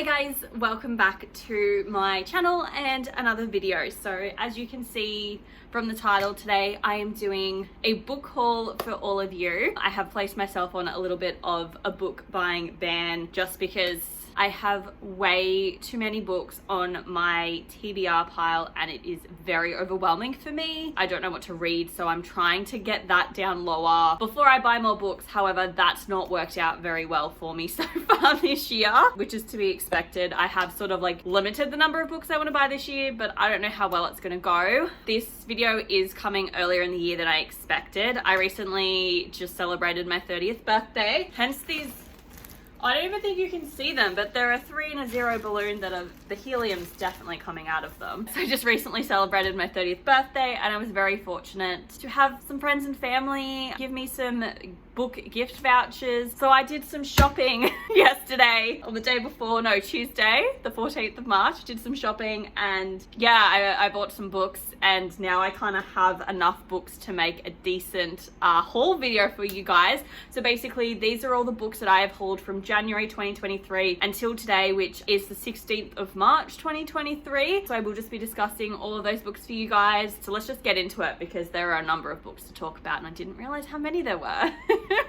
Hey guys, welcome back to my channel and another video. So as you can see from the title, today I am doing a book haul for all of you. I have placed myself on a little bit of a book buying ban just because I have way too many books on my TBR pile and it is very overwhelming for me. I don't know what to read, so I'm trying to get that down lower before I buy more books. However, that's not worked out very well for me so far this year, which is to be expected. I have sort of like limited the number of books I want to buy this year, but I don't know how well it's going to go. This video is coming earlier in the year than I expected. I recently just celebrated my 30th birthday, hence these. I don't even think you can see them, but there are 3 and a 0 balloon that are, the helium's definitely coming out of them. So I just recently celebrated my 30th birthday and I was very fortunate to have some friends and family give me some book gift vouchers. So I did some shopping yesterday, or the day before, no, Tuesday, the 14th of March, did some shopping and yeah, I bought some books and now I kind of have enough books to make a decent haul video for you guys. So basically these are all the books that I have hauled from January 2023 until today, which is the 16th of March 2023. So I will just be discussing all of those books for you guys. So let's just get into it because there are a number of books to talk about and I didn't realize how many there were.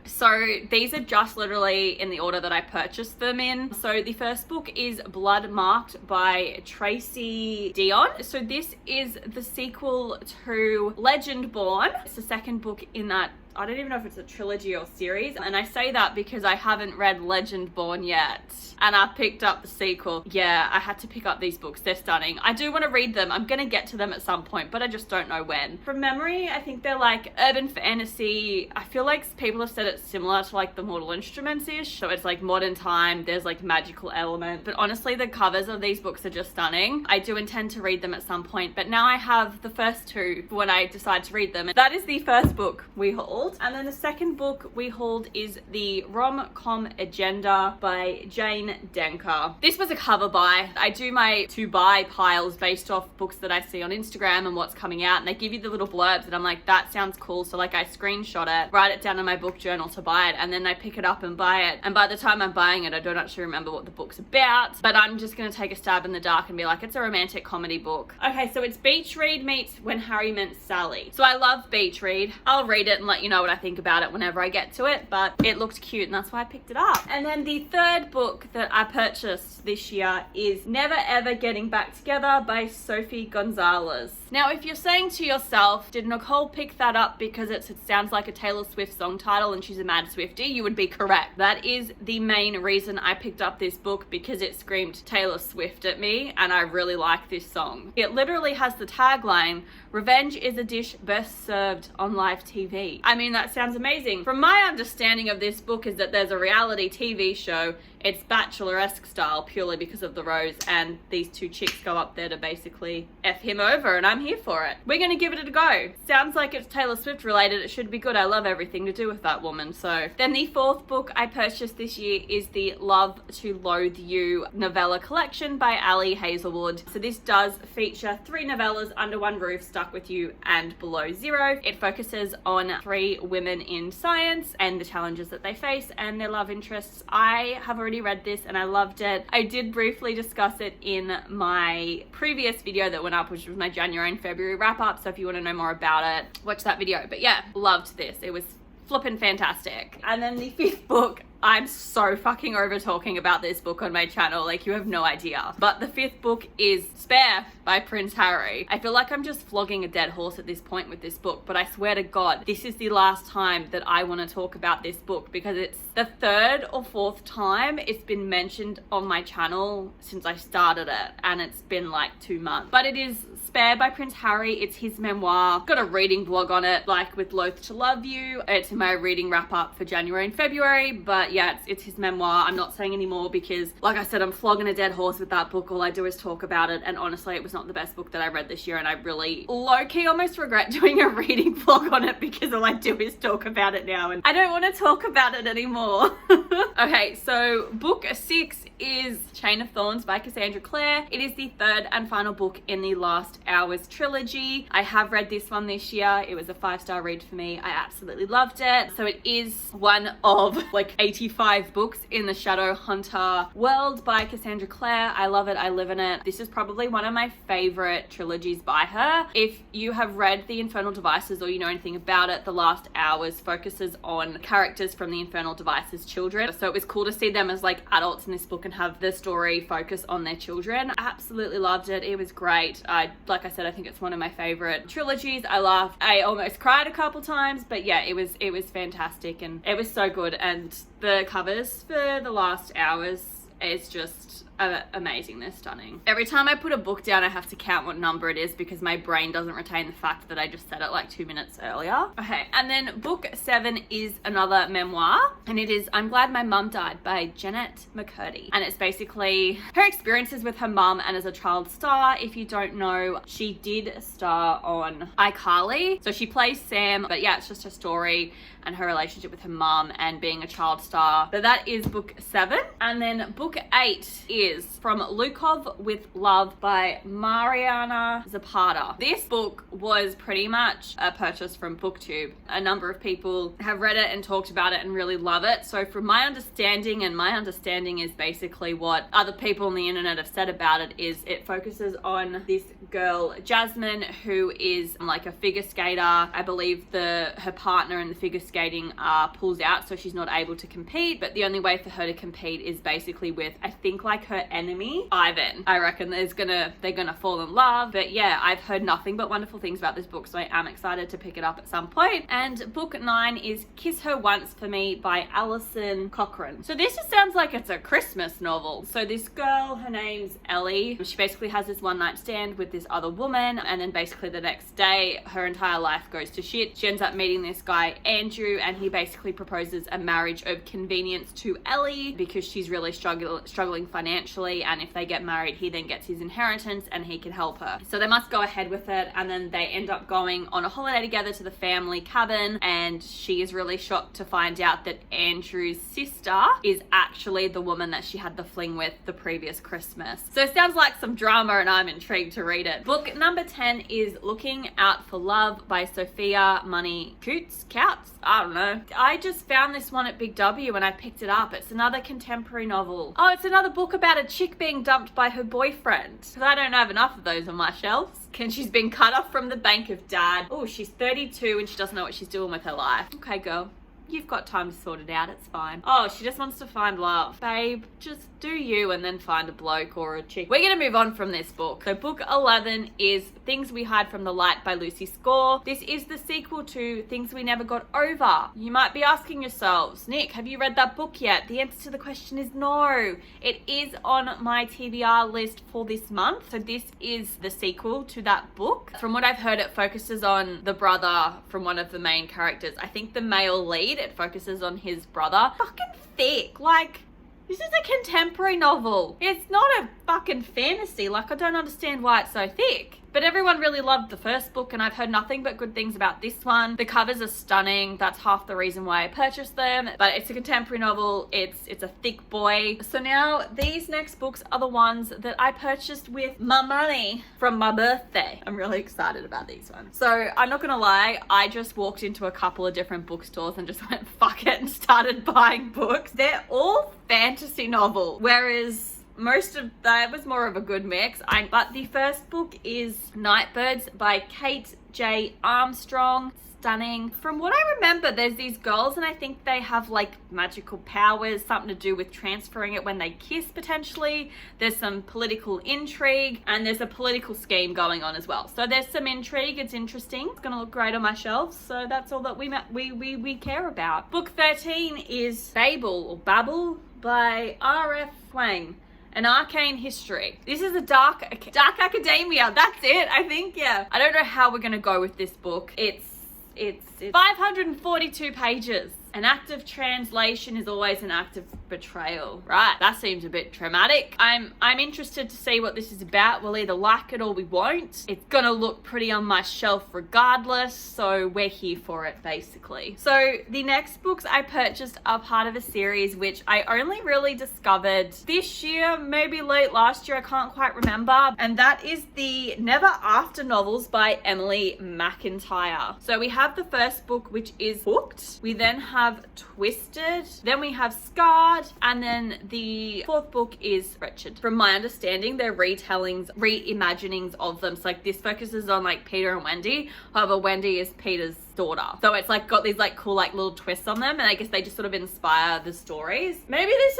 So these are just literally in the order that I purchased them in. So the first book is Blood Marked by Tracy Deonn. So this is the sequel to Legendborn. It's the second book in that, I don't even know if it's a trilogy or series. And I say that because I haven't read Legendborn yet. And I picked up the sequel. Yeah, I had to pick up these books. They're stunning. I do want to read them. I'm going to get to them at some point, but I just don't know when. From memory, I think they're like urban fantasy. I feel like people have said it's similar to like the Mortal Instruments-ish. So it's like modern time. There's like magical element. But honestly, the covers of these books are just stunning. I do intend to read them at some point, but now I have the first two when I decide to read them. That is the first book we hauled. And then the second book we hauled is the Rom-Com Agenda by Jane Denker. This was a cover buy. I do my to buy piles based off books that I see on Instagram and what's coming out, and they give you the little blurbs and I'm like, that sounds cool. So like I screenshot it, write it down in my book journal to buy it, and then I pick it up and buy it. And by the time I'm buying it, I don't actually remember what the book's about, but I'm just gonna take a stab in the dark and be like, it's a romantic comedy book. Okay, so it's Beach Read meets When Harry Met Sally. So I love Beach Read. I'll read it and let you know what I think about it whenever I get to it, but it looked cute and that's why I picked it up. And then the third book that I purchased this year is Never Ever Getting Back Together by Sophie Gonzalez. Now, if you're saying to yourself, did Nicole pick that up because it sounds like a Taylor Swift song title and she's a mad Swiftie, you would be correct. That is the main reason I picked up this book, because it screamed Taylor Swift at me and I really like this song. It literally has the tagline, "Revenge is a dish best served on live TV." I mean, that sounds amazing. From my understanding of this book is that there's a reality TV show. It's Bachelor-esque style purely because of the rose, and these two chicks go up there to basically F him over, and I'm here for it. We're gonna give it a go. Sounds like it's Taylor Swift related. It should be good. I love everything to do with that woman. So then the fourth book I purchased this year is the Love to Loathe You novella collection by Ali Hazelwood. So this does feature 3 novellas under one roof, Stuck With You and Below Zero. It focuses on 3 women in science and the challenges that they face and their love interests. I have already read this and I loved it. I did briefly discuss it in my previous video that went up, which was my January and February wrap up. So if you want to know more about it, watch that video. But yeah, loved this. It was flippin' fantastic. And then the 5th book, I'm so fucking over talking about this book on my channel, like you have no idea. But the 5th book is Spare by Prince Harry. I feel like I'm just flogging a dead horse at this point with this book, but I swear to God, this is the last time that I want to talk about this book because it's the 3rd or 4th time it's been mentioned on my channel since I started it, and it's been like 2 months. But it is Spare by Prince Harry. It's his memoir. Got a reading blog on it, like with Loath to Love You. It's in my reading wrap up for January and February, but yeah, it's his memoir. I'm not saying anymore because, like I said, I'm flogging a dead horse with that book. All I do is talk about it, and honestly, it was not the best book that I read this year, and I really low-key almost regret doing a reading vlog on it because all I do is talk about it now, and I don't want to talk about it anymore. Okay, so book 6 is Chain of Thorns by Cassandra Clare. It is the third and final book in the Last Hours trilogy. I have read this one this year. It was a 5-star read for me. I absolutely loved it. So it is one of like 85 books in the Shadowhunter world by Cassandra Clare. I love it. I live in it. This is probably one of my favorite trilogies by her. If you have read The Infernal Devices or you know anything about it, The Last Hours focuses on characters from The Infernal Devices children. So it was cool to see them as like adults in this book and have the story focus on their children. I absolutely loved it. It was great. Like I said, I think it's one of my favorite trilogies. I laughed. I almost cried a couple times, but yeah, it was fantastic and it was so good. And the covers for The Last Hours is just amazing. They're stunning. Every time I put a book down, I have to count what number it is because my brain doesn't retain the fact that I just said it like 2 minutes earlier. Okay, and then book 7 is another memoir, and it is I'm Glad My Mum Died by Jennette McCurdy. And it's basically her experiences with her mum and as a child star. If you don't know, she did star on iCarly. So she plays Sam, but yeah, it's just her story and her relationship with her mum and being a child star. So that is book 7. And then book 8 is From Lukov with Love by Mariana Zapata. This book was pretty much a purchase from BookTube. A number of people have read it and talked about it and really love it. So from my understanding, and my understanding is basically what other people on the internet have said about it, is it focuses on this girl, Jasmine, who is like a figure skater. I believe her partner in the figure skating pulls out, so she's not able to compete, but the only way for her to compete is basically with, I think, like her enemy, Ivan. I reckon they're gonna fall in love. But yeah, I've heard nothing but wonderful things about this book, so I am excited to pick it up at some point. And book 9 is Kiss Her Once for Me by Alison Cochrane. So this just sounds like it's a Christmas novel. So this girl, her name's Ellie, she basically has this one night stand with this other woman, and then basically the next day her entire life goes to shit. She ends up meeting this guy Andrew, and he basically proposes a marriage of convenience to Ellie because she's really struggling financially, and if they get married, he then gets his inheritance and he can help her. So they must go ahead with it, and then they end up going on a holiday together to the family cabin, and she is really shocked to find out that Andrew's sister is actually the woman that she had the fling with the previous Christmas. So it sounds like some drama, and I'm intrigued to read it. Book number 10 is Looking Out for Love by Sophia Money Coutts. I don't know. I just found this one at Big W when I picked it up. It's another contemporary novel. Oh, it's another book about a chick being dumped by her boyfriend. Because I don't have enough of those on my shelves. And she's been cut off from the bank of dad. Oh, she's 32 and she doesn't know what she's doing with her life. Okay, girl. You've got time to sort it out. It's fine. Oh, she just wants to find love. Babe, just do you and then find a bloke or a chick. We're going to move on from this book. So book 11 is Things We Hide from the Light by Lucy Score. This is the sequel to Things We Never Got Over. You might be asking yourselves, Nick, have you read that book yet? The answer to the question is no. It is on my TBR list for this month. So this is the sequel to that book. From what I've heard, it focuses on the brother from one of the main characters. I think the male lead, it focuses on his brother. Fucking thick. Like, this is a contemporary novel. It's not a fucking fantasy. Like, I don't understand why it's so thick. But everyone really loved the first book, and I've heard nothing but good things about this one. The covers are stunning. That's half the reason why I purchased them. But it's a contemporary novel. It's a thick boy. So now these next books are the ones that I purchased with my money from my birthday. I'm really excited about these ones. So I'm not gonna lie, I just walked into a couple of different bookstores and just went fuck it and started buying books. They're all fantasy novel, whereas most of that was more of a good mix. But the first book is Nightbirds by Kate J. Armstrong. Stunning. From what I remember, there's these girls and I think they have like magical powers, something to do with transferring it when they kiss potentially. There's some political intrigue and there's a political scheme going on as well. So there's some intrigue. It's interesting. It's gonna look great on my shelves. So that's all that we care about. Book 13 is Babel by R.F. Kuang. An Arcane History. This is a dark academia. That's it, I think, yeah. I don't know how we're gonna go with this book. It's 542 pages. An act of translation is always an act of betrayal. Right, that seems a bit traumatic. I'm interested to see what this is about. We'll either like it or we won't. It's gonna look pretty on my shelf regardless, so we're here for it basically. So the next books I purchased are part of a series which I only really discovered this year, maybe late last year, I can't quite remember, and that is the Never After novels by Emily McIntyre. So we have the first book, which is Hooked. We then have Twisted, then we have Scarred, and then the fourth book is Wretched. From my understanding, they're retellings, reimaginings of them. So like this focuses on like Peter and Wendy. However, Wendy is Peter's daughter. So it's like got these like cool like little twists on them, and I guess they just sort of inspire the stories. Maybe this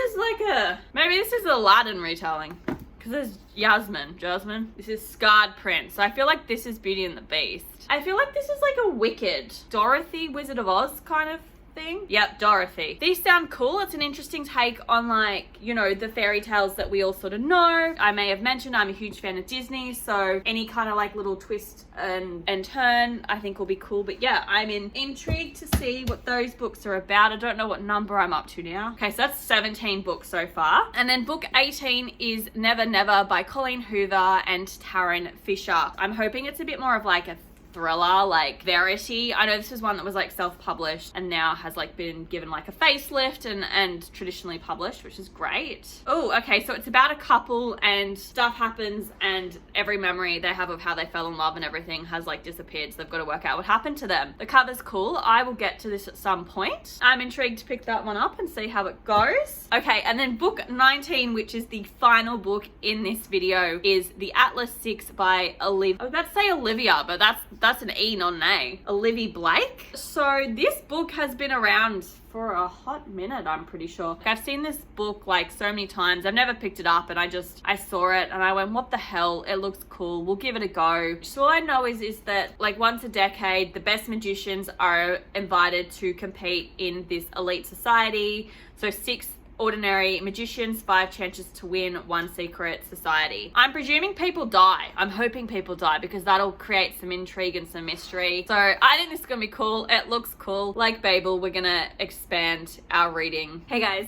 is Aladdin retelling. Because there's Jasmine. This is Scarred Prince. So I feel like this is Beauty and the Beast. I feel like this is like a Wicked, Dorothy, Wizard of Oz kind of thing. Yep, Dorothy. These sound cool. It's an interesting take on like, you know, the fairy tales that we all sort of know. I may have mentioned I'm a huge fan of Disney, so any kind of like little twist and turn I think will be cool. But yeah, I'm intrigued to see what those books are about. I don't know what number I'm up to now. Okay, so that's 17 books so far. And then book 18 is Never Never by Colleen Hoover and Taryn Fisher. I'm hoping it's a bit more of like a thriller, like Verity. I know this is one that was like self-published and now has like been given like a facelift and traditionally published, which is great. Oh, okay, so it's about a couple and stuff happens and every memory they have of how they fell in love and everything has like disappeared, so they've got to work out what happened to them. The cover's cool. I will get to this at some point. I'm intrigued to pick that one up and see how it goes. Okay, and then book 19, which is the final book in this video, is The Atlas 6 by Olivia. I was about to say Olivia, but that's an E, not an A. Olivia Blake. So this book has been around for a hot minute, I'm pretty sure. I've seen this book like so many times. I've never picked it up, and I saw it and I went, what the hell? It looks cool. We'll give it a go. So all I know is that like once a decade, the best magicians are invited to compete in this elite society. So 6 ordinary magicians, 5 chances to win, 1 secret society. I'm presuming people die. I'm hoping people die because that'll create some intrigue and some mystery. So I think this is gonna be cool. It looks cool. Like Babel, we're gonna expand our reading. Hey guys,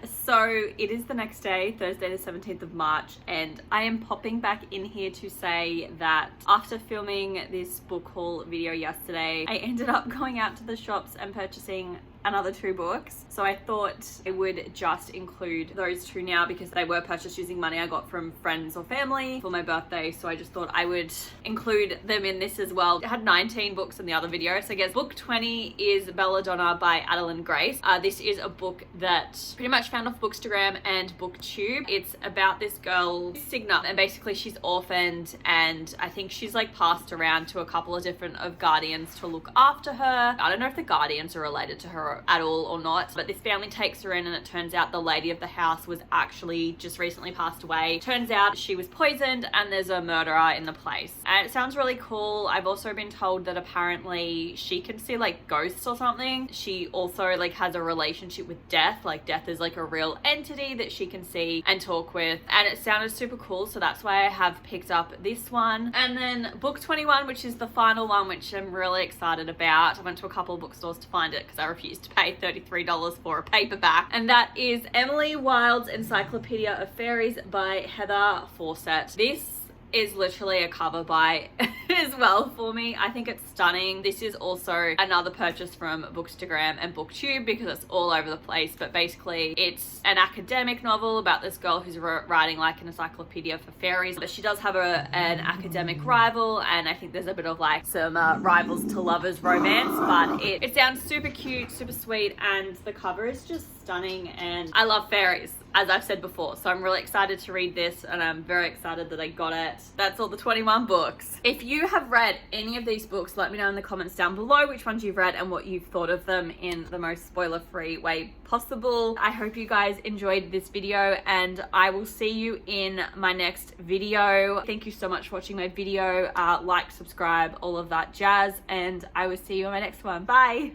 so it is the next day, Thursday the 17th of March, and I am popping back in here to say that after filming this book haul video yesterday, I ended up going out to the shops and purchasing another 2 books. So I thought I would just include those 2 now because they were purchased using money I got from friends or family for my birthday. So I just thought I would include them in this as well. I had 19 books in the other video. So I guess book 20 is Belladonna by Adeline Grace. This is a book that pretty much found off Bookstagram and BookTube. It's about this girl, Signa, and basically she's orphaned, and I think she's like passed around to a couple of different guardians to look after her. I don't know if the guardians are related to her at all or not, but this family takes her in, and it turns out the lady of the house was actually just recently passed away. Turns out she was poisoned and there's a murderer in the place, and it sounds really cool. I've also been told that apparently she can see like ghosts or something. She also like has a relationship with death, like death is like a real entity that she can see and talk with, and it sounded super cool, so that's why I have picked up this one. And then book 21, which is the final one, which I'm really excited about. I went to a couple of bookstores to find it because I refused to pay $33 for a paperback, and that is Emily Wilde's Encyclopedia of Fairies by Heather Fawcett. This is literally a cover by as well for me. I think it's stunning. This is also another purchase from Bookstagram and BookTube because it's all over the place, but basically it's an academic novel about this girl who's writing like an encyclopedia for fairies, but she does have an academic rival, and I think there's a bit of like some rivals to lovers romance, but it sounds super cute, super sweet, and the cover is just stunning, and I love fairies, as I've said before, so I'm really excited to read this, and I'm very excited that I got it. That's all the 21 books. If you have read any of these books, let me know in the comments down below which ones you've read and what you've thought of them in the most spoiler-free way possible. I hope you guys enjoyed this video, and I will see you in my next video. Thank you so much for watching my video. Like, subscribe, all of that jazz, and I will see you in my next one. Bye!